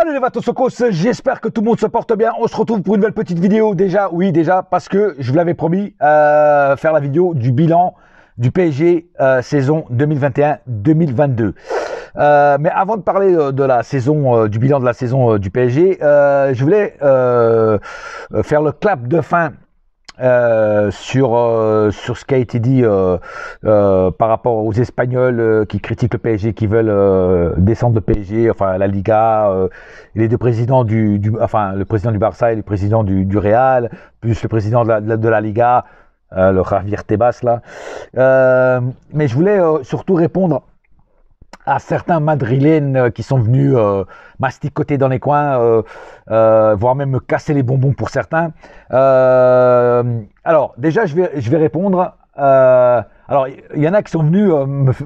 Salut les Vatosokos, j'espère que tout le monde se porte bien. On se retrouve pour une nouvelle petite vidéo. Déjà, parce que je vous l'avais promis, faire la vidéo du bilan du PSG saison 2021-2022. Mais avant de parler de la saison, du bilan de la saison du PSG, je voulais faire le clap de fin sur ce qui a été dit par rapport aux Espagnols qui critiquent le PSG, qui veulent descendre le PSG, enfin la Liga, les deux présidents enfin le président du Barça et le président du Real, plus le président de la Liga, le Javier Tebas là. Mais je voulais surtout répondre à certains madrilènes qui sont venus masticoter dans les coins, voire même me casser les bonbons pour certains. Alors, déjà, je vais répondre. Alors, il y en a qui sont venus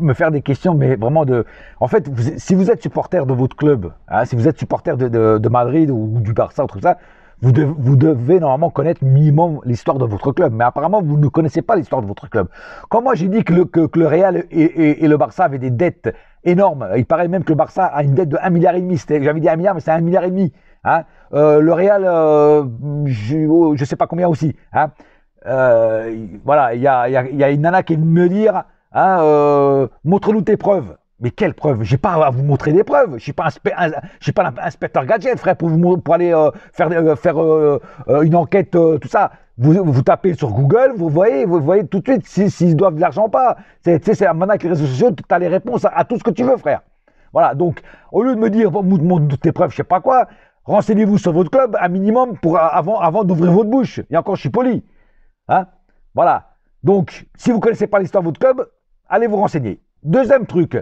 me faire des questions, mais vraiment de... En fait, si vous êtes supporter de votre club, hein, si vous êtes supporter de Madrid ou du Barça ou tout ça, vous devez normalement connaître minimum l'histoire de votre club. Mais apparemment, vous ne connaissez pas l'histoire de votre club. Quand moi, j'ai dit que le Real et le Barça avaient des dettes énormes, il paraît même que le Barça a une dette de 1,5 milliard. J'avais dit 1 milliard, mais c'est 1,5 milliard. Hein. Le Real, je ne sais pas combien aussi. Hein. Voilà, il y a une nana qui est venue me dire, hein, montre-nous tes preuves. Mais quelles preuves? J'ai pas à vous montrer des preuves. Je suis pas inspecteur gadget, frère, pour aller faire une enquête, tout ça. Vous tapez sur Google, vous voyez tout de suite s'ils doivent de l'argent ou pas. C'est maintenant avec les réseaux sociaux, tu as les réponses à tout ce que tu veux, frère. Voilà, donc au lieu de me dire montre tes preuves, je sais pas quoi, renseignez-vous sur votre club un minimum avant d'ouvrir votre bouche. Et encore, je suis poli. Hein, voilà. Donc, si vous connaissez pas l'histoire de votre club, allez vous renseigner. Deuxième truc.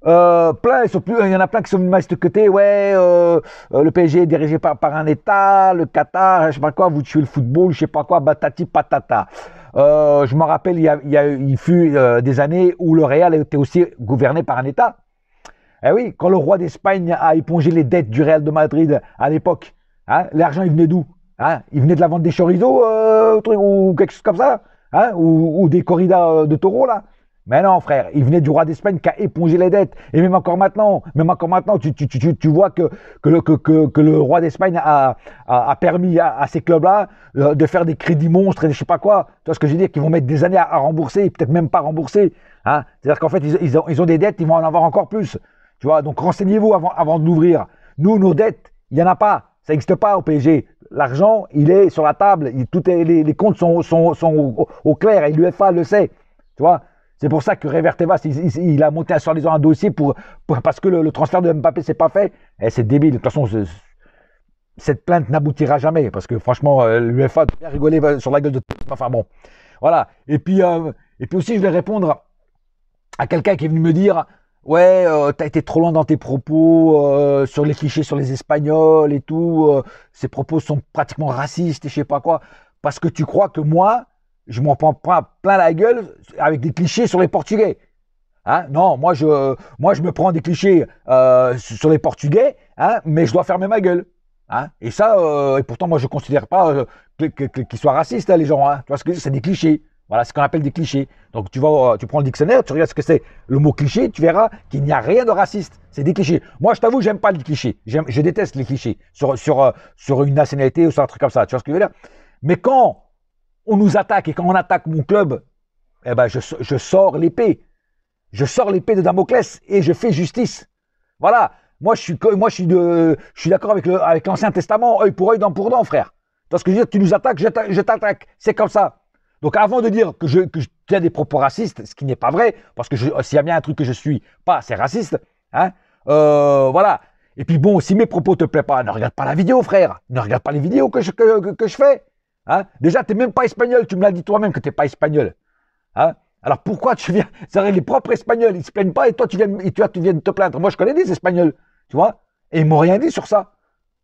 Il y en a plein qui sont masticotés. Ouais, le PSG est dirigé par un État, le Qatar, je sais pas quoi, vous tuez le football, je sais pas quoi, batati patata. Je me rappelle, il fut des années où le Real était aussi gouverné par un État. Eh oui, quand le roi d'Espagne a épongé les dettes du Real de Madrid à l'époque, hein, l'argent il venait d'où? Hein, il venait de la vente des chorizo ou quelque chose comme ça, hein, ou des corridas de taureaux là. Mais non, frère, il venait du roi d'Espagne qui a épongé les dettes. Et même encore maintenant, tu vois que le roi d'Espagne a permis à ces clubs-là de faire des crédits monstres et je sais pas quoi. Tu vois ce que je veux dire? Qu'ils vont mettre des années à rembourser, peut-être même pas rembourser. Hein. C'est-à-dire qu'en fait, ils ont des dettes, ils vont en avoir encore plus. Tu vois, donc renseignez-vous avant de l'ouvrir. Nous, nos dettes, il n'y en a pas. Ça n'existe pas au PSG. L'argent, il est sur la table. Les comptes sont au clair et l'UEFA le sait. Tu vois? C'est pour ça que Javier Tebas, il a monté sur les un dossier parce que le transfert de Mbappé s'est pas fait. Et c'est débile. De toute façon, cette plainte n'aboutira jamais parce que franchement, l'UEFA doit bien rigoler sur la gueule de... Enfin bon, voilà. Et puis aussi, je vais répondre à quelqu'un qui est venu me dire... Ouais, t'as été trop loin dans tes propos sur les clichés sur les Espagnols et tout. Ces propos sont pratiquement racistes et je sais pas quoi. Parce que tu crois que moi, je m'en prends plein la gueule avec des clichés sur les Portugais. Hein? Non, moi je me prends des clichés sur les Portugais, hein, mais je dois fermer ma gueule. Hein? Et ça, et pourtant moi je considère pas qu'ils soient racistes, hein, les gens. Hein? Tu vois ce que c'est des clichés. Voilà, c'est ce qu'on appelle des clichés. Donc tu prends le dictionnaire, tu regardes ce que c'est le mot cliché, tu verras qu'il n'y a rien de raciste. C'est des clichés. Moi, je t'avoue, j'aime pas les clichés. Je déteste les clichés sur une nationalité ou sur un truc comme ça. Tu vois ce que je veux dire? Mais quand on nous attaque et quand on attaque mon club, eh ben je sors l'épée. Je sors l'épée de Damoclès et je fais justice. Voilà. Moi, je suis d'accord avec l'Ancien Testament, œil pour œil, dent pour dent, frère. Tu vois ce que je veux dire? Tu nous attaques, je t'attaque. C'est comme ça. Donc avant de dire que je tiens des propos racistes, ce qui n'est pas vrai, parce que s'il y a bien un truc que je suis pas, c'est raciste, hein, voilà. Et puis bon, si mes propos te plaisent pas, ne regarde pas la vidéo, frère. Ne regarde pas les vidéos que je fais. Hein. Déjà, tu n'es même pas espagnol, tu me l'as dit toi-même que tu n'es pas espagnol. Hein. Alors pourquoi tu viens... C'est vrai, les propres Espagnols, ils se plaignent pas et toi, tu viens de te plaindre. Moi, je connais des Espagnols, tu vois, et ils m'ont rien dit sur ça,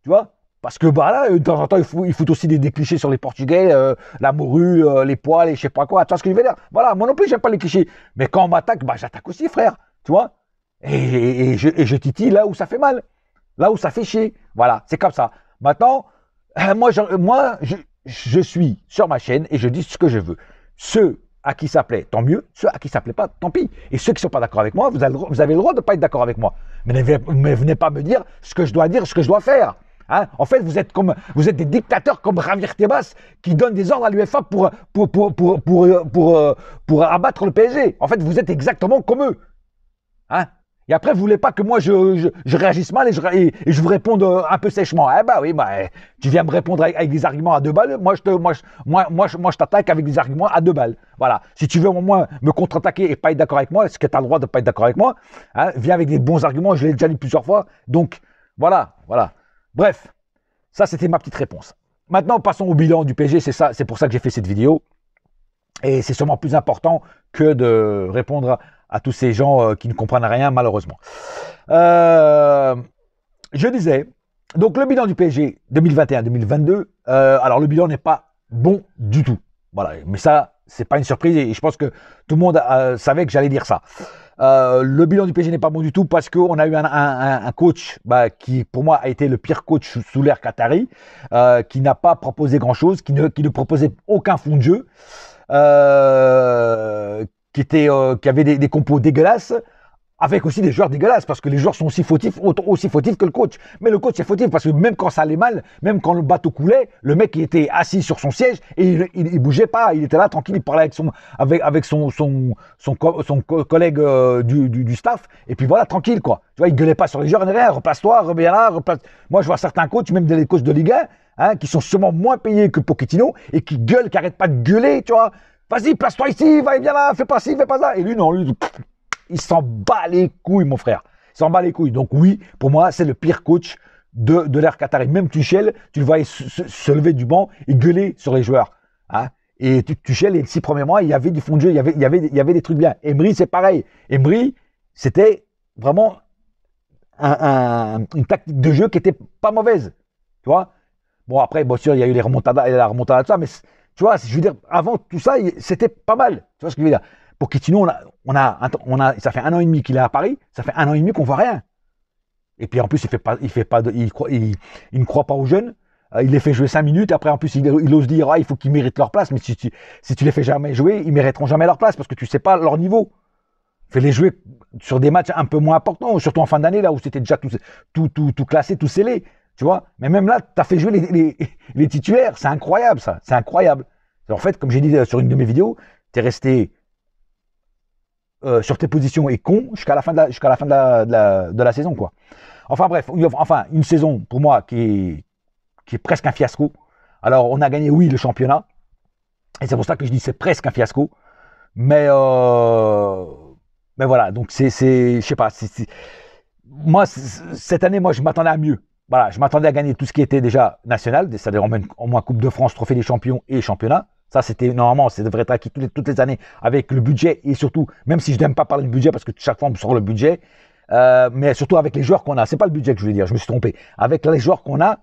tu vois. Parce que bah là, de temps en temps, ils foutent aussi des clichés sur les Portugais, la morue, les poils, et je sais pas quoi. Tu vois ce que je veux dire? Voilà, moi non plus, j'aime pas les clichés. Mais quand on m'attaque, bah j'attaque aussi, frère. Tu vois? Et je titille là où ça fait mal. Là où ça fait chier. Voilà, c'est comme ça. Maintenant, moi, je suis sur ma chaîne et je dis ce que je veux. Ceux à qui ça plaît, tant mieux. Ceux à qui ça plaît pas, tant pis. Et ceux qui sont pas d'accord avec moi, vous avez le droit de pas être d'accord avec moi. Mais venez pas me dire ce que je dois dire, ce que je dois faire. Hein, en fait, vous êtes des dictateurs comme Javier Tebas qui donnent des ordres à l'UEFA pour abattre le PSG. En fait, vous êtes exactement comme eux. Hein. Et après, vous voulez pas que moi je réagisse mal et je vous réponde un peu sèchement. Eh bah oui, tu viens me répondre avec des arguments à 2 balles. Moi, je t'attaque avec des arguments à 2 balles. Voilà. Si tu veux au moins me contre-attaquer et pas être d'accord avec moi, est-ce que tu as le droit de pas être d'accord avec moi, hein, viens avec des bons arguments. Je l'ai déjà dit plusieurs fois. Donc voilà. Bref, ça c'était ma petite réponse. Maintenant, passons au bilan du PSG. C'est pour ça que j'ai fait cette vidéo. Et c'est sûrement plus important que de répondre à tous ces gens qui ne comprennent rien, malheureusement. Je disais, donc le bilan du PSG 2021-2022, alors le bilan n'est pas bon du tout. Voilà, mais ça, c'est pas une surprise et je pense que tout le monde savait que j'allais dire ça. Le bilan du PSG n'est pas bon du tout parce qu'on a eu un coach qui, pour moi, a été le pire coach sous l'ère Qatari, qui n'a pas proposé grand-chose, qui ne proposait aucun fond de jeu. Qui avait des compos dégueulasses, avec aussi des joueurs dégueulasses, parce que les joueurs sont aussi fautifs que le coach. Mais le coach est fautif, parce que même quand ça allait mal, même quand le bateau coulait, le mec il était assis sur son siège et il bougeait pas, il était là tranquille, il parlait avec son collègue du staff, et puis voilà, tranquille quoi. Tu vois, il gueulait pas sur les joueurs, rien, replace-toi, reviens là, replace. Moi je vois certains coachs, même des coachs de Ligue 1, hein, qui sont sûrement moins payés que Pochettino, et qui gueulent, qui arrêtent pas de gueuler, tu vois. Vas-y, place-toi ici, va et viens là, fais pas ci, fais pas ça. Et lui, non, lui, il s'en bat les couilles, mon frère. Il s'en bat les couilles. Donc oui, pour moi, c'est le pire coach de l'ère Qatari. Même Tuchel, tu le voyais se lever du banc et gueuler sur les joueurs. Hein. Et Tuchel, les 6 premiers mois, il y avait du fond de jeu, il y avait des trucs bien. Emery, c'est pareil. Emery, c'était vraiment une tactique de jeu qui était pas mauvaise. Tu vois. Bon, après, bien sûr, il y a eu la remontada de ça, mais tu vois, je veux dire, avant tout ça, c'était pas mal. Tu vois ce que je veux dire? Pochettino, ça fait 1 an et demi qu'il est à Paris, ça fait 1 an et demi qu'on voit rien. Et puis en plus, il ne croit pas aux jeunes. Il les fait jouer 5 minutes. Après, en plus, il ose dire, il faut qu'ils méritent leur place. Mais si tu les fais jamais jouer, ils mériteront jamais leur place parce que tu sais pas leur niveau. Fais-les jouer sur des matchs un peu moins importants, surtout en fin d'année, là où c'était déjà tout classé, tout scellé. Tu vois, mais même là, tu as fait jouer les titulaires. C'est incroyable, ça. C'est incroyable. En fait, comme j'ai dit sur une de mes vidéos, tu es resté sur tes positions et con jusqu'à la fin de la saison, quoi. Enfin bref, une saison pour moi qui est presque un fiasco. Alors, on a gagné, oui, le championnat. Et c'est pour ça que je dis c'est presque un fiasco. Mais voilà, donc je sais pas. Moi, cette année, moi, je m'attendais à mieux. Voilà, je m'attendais à gagner tout ce qui était déjà national, c'est-à-dire au moins Coupe de France, Trophée des Champions et Championnat. Ça, c'était normalement, ça devrait être acquis toutes les années avec le budget et surtout, même si je n'aime pas parler de budget parce que chaque fois on me sort le budget, mais surtout avec les joueurs qu'on a. C'est pas le budget que je voulais dire, je me suis trompé. Avec les joueurs qu'on a,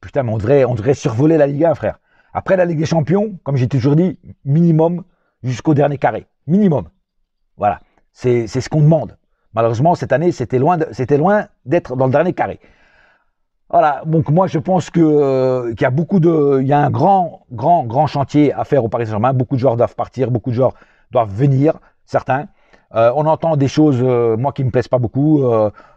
putain, mais on devrait survoler la Ligue 1, frère. Après la Ligue des Champions, comme j'ai toujours dit, minimum jusqu'au dernier carré. Minimum. Voilà. C'est ce qu'on demande. Malheureusement, cette année, c'était loin d'être dans le dernier carré. Voilà, donc moi je pense qu'il y a un grand chantier à faire au Paris Saint-Germain. Beaucoup de joueurs doivent partir, beaucoup de joueurs doivent venir, certains. On entend des choses, moi qui me plaisent pas beaucoup.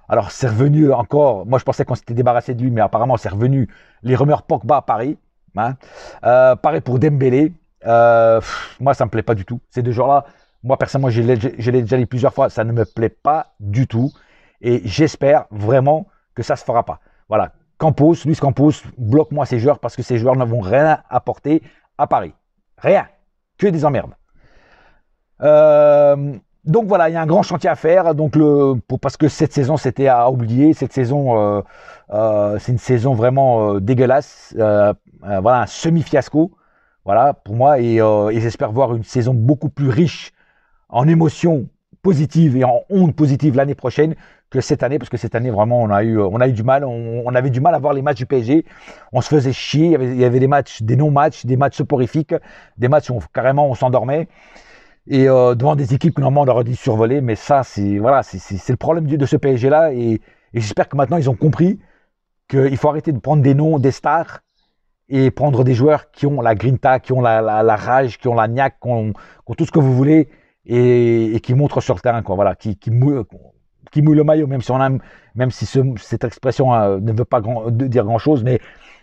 Alors c'est revenu encore. Moi je pensais qu'on s'était débarrassé de lui, mais apparemment c'est revenu. Les rumeurs Pogba à Paris. Hein. Pareil pour Dembélé. Moi ça me plaît pas du tout. Ces 2 joueurs-là, moi personnellement je l'ai déjà dit plusieurs fois, ça ne me plaît pas du tout. Et j'espère vraiment que ça se fera pas. Voilà. Luis Campos, bloque-moi ces joueurs parce que ces joueurs ne vont rien apporter à Paris. Rien. Que des emmerdes. Donc voilà, il y a un grand chantier à faire. Donc parce que cette saison, c'était à oublier. Cette saison, c'est une saison vraiment dégueulasse. Voilà, un semi-fiasco. Voilà, pour moi. Et j'espère voir une saison beaucoup plus riche en émotions positives et en ondes positives l'année prochaine que cette année, parce que cette année vraiment on a eu du mal, on avait du mal à voir les matchs du PSG, on se faisait chier, il y avait des matchs, des non-matchs, des matchs soporifiques, des matchs où carrément on s'endormait, et devant des équipes que normalement on aurait dû survoler, mais ça c'est le problème de ce PSG là, et j'espère que maintenant ils ont compris qu'il faut arrêter de prendre des noms, des stars, et prendre des joueurs qui ont la grinta, qui ont la rage, qui ont la niaque, qui ont tout ce que vous voulez et qui montrent sur le terrain, quoi. Voilà, qui mouillent le maillot, même si cette expression ne veut pas dire grand chose, mais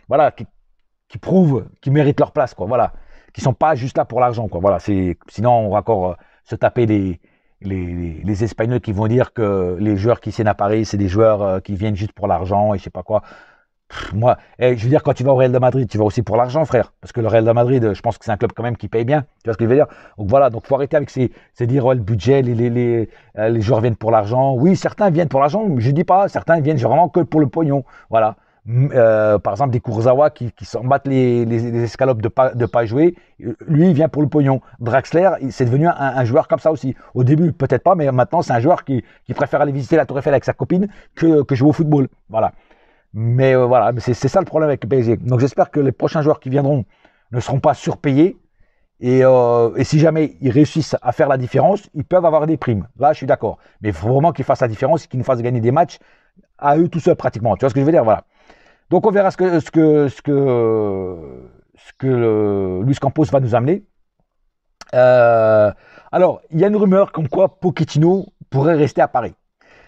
voilà, qui prouvent, qui méritent leur place, quoi. Voilà, qui sont pas juste là pour l'argent, quoi. Voilà, sinon on va encore se taper les Espagnols qui vont dire que les joueurs qui signent à Paris, c'est des joueurs qui viennent juste pour l'argent et je sais pas quoi. Moi, je veux dire, quand tu vas au Real de Madrid, tu vas aussi pour l'argent, frère. Parce que le Real de Madrid, je pense que c'est un club quand même qui paye bien. Tu vois ce que je veux dire? Donc voilà, donc faut arrêter avec ces dire ouais, le budget, les joueurs viennent pour l'argent. Oui, certains viennent pour l'argent, mais je dis pas, certains viennent vraiment que pour le pognon. Voilà. Par exemple, des Kurzawa qui s'en battent les escalopes de pas jouer, lui, il vient pour le pognon. Draxler, c'est devenu un joueur comme ça aussi. Au début, peut-être pas, mais maintenant, c'est un joueur qui préfère aller visiter la Tour Eiffel avec sa copine que jouer au football. Voilà. Mais voilà, c'est ça le problème avec le PSG. Donc j'espère que les prochains joueurs qui viendront ne seront pas surpayés. Et si jamais ils réussissent à faire la différence, ils peuvent avoir des primes. Là, je suis d'accord. Mais il faut vraiment qu'ils fassent la différence et qu'ils nous fassent gagner des matchs à eux tout seuls pratiquement. Tu vois ce que je veux dire? Voilà. Donc on verra ce que Luis Campos va nous amener. Alors, il y a une rumeur comme quoi Pochettino pourrait rester à Paris.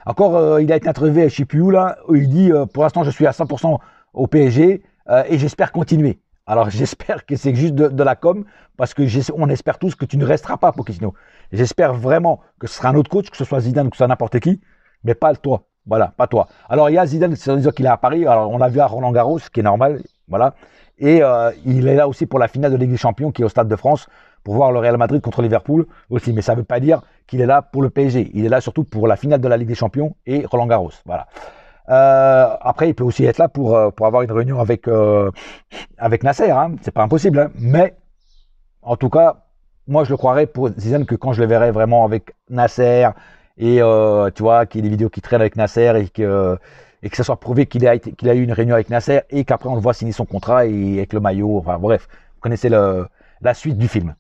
Encore, il a été interviewé, je ne sais plus où là, où il dit pour l'instant je suis à 100% au PSG et j'espère continuer. Alors j'espère que c'est juste de la com parce que on espère tous que tu ne resteras pas Pochettino. J'espère vraiment que ce sera un autre coach, que ce soit Zidane ou que ce soit n'importe qui, mais pas toi. Voilà, pas toi. Alors il y a Zidane, c'est-à-dire qu'il est à Paris. Alors on l'a vu à Roland Garros, ce qui est normal, voilà. Et il est là aussi pour la finale de Ligue des Champions qui est au Stade de France pour voir le Real Madrid contre Liverpool aussi. Mais ça ne veut pas dire qu'il est là pour le PSG. Il est là surtout pour la finale de la Ligue des Champions et Roland Garros. Voilà. Après, il peut aussi être là pour avoir une réunion avec Nasser. Hein. C'est pas impossible. Hein. Mais en tout cas, moi je le croirais pour Zidane que quand je le verrai vraiment avec Nasser et tu vois qu'il y ait des vidéos qui traînent avec Nasser et que ça soit prouvé qu'il a eu une réunion avec Nasser et qu'après on le voit signer son contrat et avec le maillot. Enfin bref, vous connaissez la suite du film.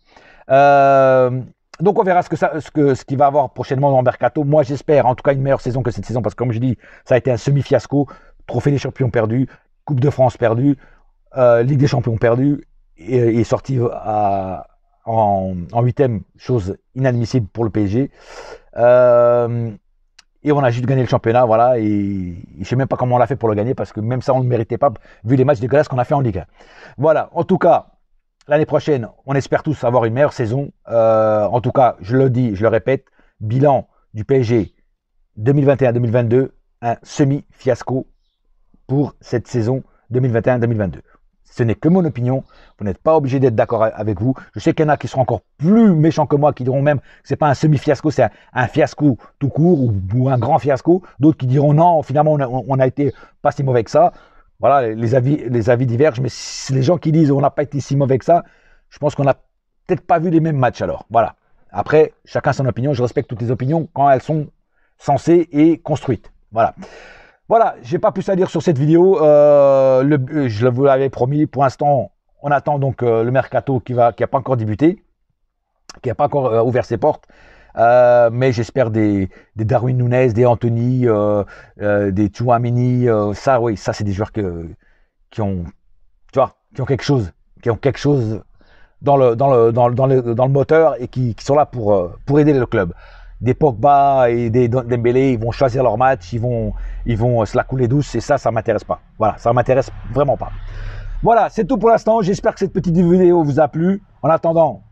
Donc on verra ce qu'il va avoir prochainement dans le mercato. Moi j'espère en tout cas une meilleure saison que cette saison parce que comme je dis, ça a été un semi-fiasco. Trophée des champions perdu, Coupe de France perdue, Ligue des champions perdue et sorti en huitième, chose inadmissible pour le PSG. Et on a juste gagné le championnat, voilà. Et je ne sais même pas comment on l'a fait pour le gagner parce que même ça on ne le méritait pas vu les matchs dégueulasses qu'on a fait en Ligue 1. Voilà, en tout cas. L'année prochaine, on espère tous avoir une meilleure saison. En tout cas, je le dis, je le répète, bilan du PSG 2021-2022, un semi-fiasco pour cette saison 2021-2022. Ce n'est que mon opinion. Vous n'êtes pas obligé d'être d'accord avec vous. Je sais qu'il y en a qui seront encore plus méchants que moi, qui diront même que ce n'est pas un semi-fiasco, c'est un fiasco tout court ou un grand fiasco. D'autres qui diront non, finalement, on a été pas si mauvais que ça. Voilà, les avis divergent, mais les gens qui disent on n'a pas été si mauvais que ça, je pense qu'on n'a peut-être pas vu les mêmes matchs alors. Voilà. Après, chacun son opinion. Je respecte toutes les opinions quand elles sont sensées et construites. Voilà. Voilà, j'ai pas plus à dire sur cette vidéo. Je vous l'avais promis. Pour l'instant, on attend donc le mercato qui n'a pas encore débuté, qui n'a pas encore ouvert ses portes. Mais j'espère des Darwin Núñez, des Anthony, des Tchouaméni, ça c'est des joueurs qui ont quelque chose, dans le moteur et qui sont là pour aider le club. Des Pogba et des Dembélé, ils vont choisir leur match, ils vont se la couler douce et ça m'intéresse pas. Voilà, ça m'intéresse vraiment pas. Voilà, c'est tout pour l'instant. J'espère que cette petite vidéo vous a plu. En attendant,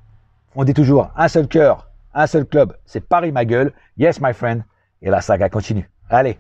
on dit toujours un seul cœur. Un seul club, c'est Paris ma gueule. Yes, my friend. Et la saga continue. Allez,